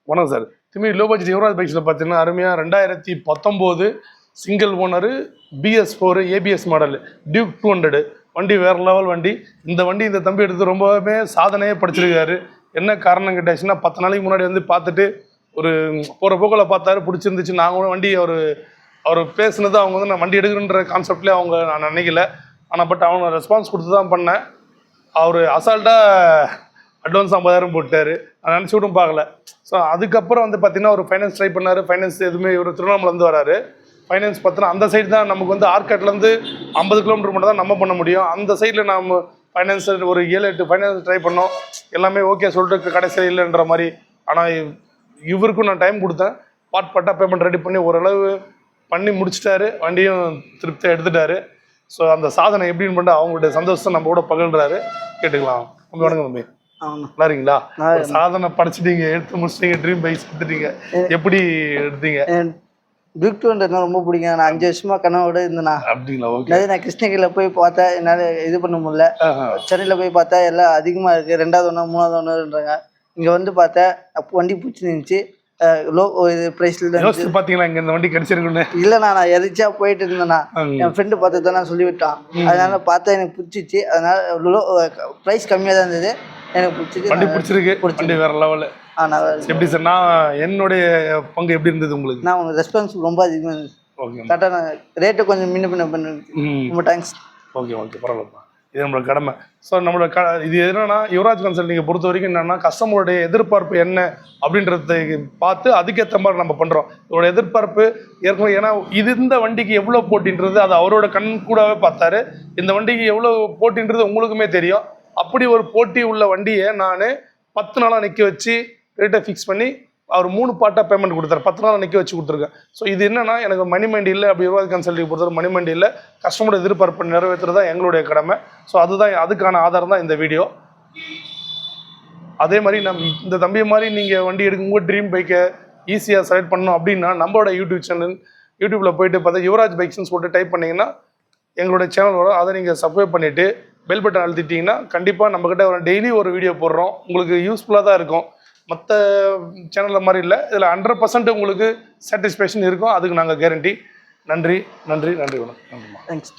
வணக்கம் sir. Thimiri low budget Yuvaraj பைக்ஸில் பார்த்தீங்கன்னா அருமையாக 2019 single owner BS4 ABS model Duke 200 வண்டி வேறு லெவல் வண்டி. இந்த வண்டி இந்த தம்பி எடுத்து ரொம்பவே சாதனையே படிச்சிருக்காரு. என்ன காரணம் கேட்டாச்சுன்னா 10 நாளைக்கு முன்னாடி வந்து பார்த்துட்டு ஒரு போகிற போக்கில் பார்த்தாரு, பிடிச்சிருந்துச்சு. நாங்களும் வண்டி அவர் பேசுனது அவங்க வந்து நான் வண்டி எடுக்கணுன்ற கான்செப்ட்லேயே நான் நினைக்கல. ஆனால் பட் அவங்க ரெஸ்பான்ஸ் கொடுத்து தான் பண்ணேன். அவர் அசால்ட்டாக அட்வான்ஸ் 50,000 போட்டார். நான் நினச்சி விட்டும் பார்க்கல. ஸோ அதுக்கப்புறம் வந்து பார்த்தீங்கன்னா ஒரு ஃபைனான்ஸ் ட்ரை பண்ணார். ஃபைனான்ஸ் எதுவுமே இவர் திருவண்ணாமலேருந்து வராரு. ஃபைனான்ஸ் பார்த்தோன்னா அந்த சைடு தான் நமக்கு வந்து ஆர்காட்லேருந்து 50 கிலோமீட்டர் மட்டும் தான் நம்ம பண்ண முடியும். அந்த சைடில் நம்ம ஃபைனான்ஸ் ஒரு 7-8 ஃபைனான்ஸ் ட்ரை பண்ணோம். எல்லாமே ஓகே சொல்லிட்டு கடைசியில் இல்லைன்ற மாதிரி. ஆனால் இவருக்கும் நான் டைம் கொடுத்தேன். பார்ட்டாக பேமெண்ட் ரெடி பண்ணி ஓரளவு பண்ணி முடிச்சிட்டாரு. வண்டியும் திருப்தியாக எடுத்துட்டாரு. ஸோ அந்த சாதனை எப்படின்னு பண்ணிட்டு அவங்களுடைய சந்தோஷத்தை நம்ம கூட பகிர்றாரு. கேட்டுக்கலாம். ரொம்ப வணக்கம் தம்பி. நல்லா இருக்கீங்களா? சாதனை படைச்சிட்டீங்க, எடுத்து முடிச்சிட்டீங்க, ட்ரீம் பைக்ஸ் எடுத்துட்டீங்க. எப்படி எடுத்தீங்க? டியூக் 200 ரொம்ப பிடிக்கும். நான் 5 வருஷமா கனவோட இருந்தேண்ணா. அப்படிங்களா? ஓகே. நான் கிருஷ்ணகிரியில் போய் பார்த்தேன், என்னால் இது பண்ண முடியல. சென்னையில் போய் பார்த்தா எல்லாம் அதிகமாக இருக்குது. 2வது ஒன்று 3வது ஒன்றுன்றாங்க. இங்கே வந்து பார்த்தேன், அப்போ வண்டி பிடிச்சிருந்துச்சு. லோ இது ப்ரைஸில் பார்த்தீங்களா இங்கே இந்த வண்டி கிடைச்சிருக்குன்னு? இல்லைண்ணா, நான் எதிர்ச்சியா போயிட்டு இருந்தேன்னா என் ஃப்ரெண்டு பார்த்து தான் நான் சொல்லிவிட்டான். அதனால பார்த்தா எனக்கு பிடிச்சிச்சு. அதனால லோ ப்ரைஸ் கம்மியாக தான் இருந்தது. எனக்கு பிடிச்சிருக்கு. வண்டி பிடிச்சிருக்கு. வண்டி வேற லெவலு. எப்படி சார் நான் என்னுடைய பங்கு எப்படி இருந்தது உங்களுக்கு? நான் உங்களுக்கு ரெஸ்பான்ஸ் ரொம்ப அதிகமாக இருந்துச்சு. ஓகே. கரெக்டாக நான் ரேட்டை கொஞ்சம் முன்ன பின்ன பண்ணுவேன். ரொம்ப தேங்க்ஸ். ஓகே ஓகே, பரவாயில்லப்பா. இது நம்மளோட கடமை. ஸோ நம்மளோட இது என்னன்னா யுவராஜ் கன்சல்டிங்கை பொறுத்த வரைக்கும் என்னென்னா கஸ்டமருடைய எதிர்பார்ப்பு என்ன அப்படின்றத பார்த்து அதுக்கேற்ற மாதிரி நம்ம பண்ணுறோம். இதோட எதிர்பார்ப்பு ஏற்கனவே ஏன்னா இந்த வண்டிக்கு எவ்வளோ போட்டின்றது அது அவரோட கண் கூடவே பார்த்தாரு. இந்த வண்டிக்கு எவ்வளோ போட்டின்றது உங்களுக்குமே தெரியும். அப்படி ஒரு போட்டி உள்ள வண்டியை நான் 10 நாளாக நிற்க வச்சு ரேட்டை ஃபிக்ஸ் பண்ணி அவர் 3 பார்ட்டாக பேமெண்ட் கொடுத்தாரு. 10 நாளாக நிற்க வச்சு கொடுத்துருக்கேன். ஸோ இது என்னன்னா எனக்கு மணி மைண்ட் இல்லை. அப்படி யுவராஜ் கன்சல்டிங் பொறுத்தவரை மணி மைண்ட் இல்லை. கஸ்டமரோட எதிர்பார்ப்பு நிறைவேற்றுறது தான் எங்களுடைய கடமை. ஸோ அதுக்கான ஆதாரம் தான் இந்த வீடியோ. அதே மாதிரி இந்த தம்பி மாதிரி நீங்கள் வண்டி எடுக்கும் உங்கள் ட்ரீம் பைக்கை ஈஸியாக செலக்ட் பண்ணணும் அப்படின்னா நம்மளோட யூடியூப்பில் போயிட்டு பார்த்தா யுவராஜ் பைக்ஸ்ன்னு சொல்லிட்டு டைப் பண்ணிங்கன்னா எங்களோட சேனல் வரும். அதை நீங்கள் சப்ஸ்கிரைப் பண்ணிவிட்டு பெல் பட்டன் அழுத்திட்டிங்கன்னா கண்டிப்பாக நம்மக்கிட்ட டெய்லி ஒரு வீடியோ போடுறோம். உங்களுக்கு யூஸ்ஃபுல்லாக தான் இருக்கும். மற்ற சேனலில் மாதிரி இல்லை. இதில் 100% உங்களுக்கு சாட்டிஸ்ஃபேக்ஷன் இருக்கும். அதுக்கு நாங்கள் கேரண்டி. நன்றி நன்றி நன்றி. வணக்கம். தேங்க்ஸ்.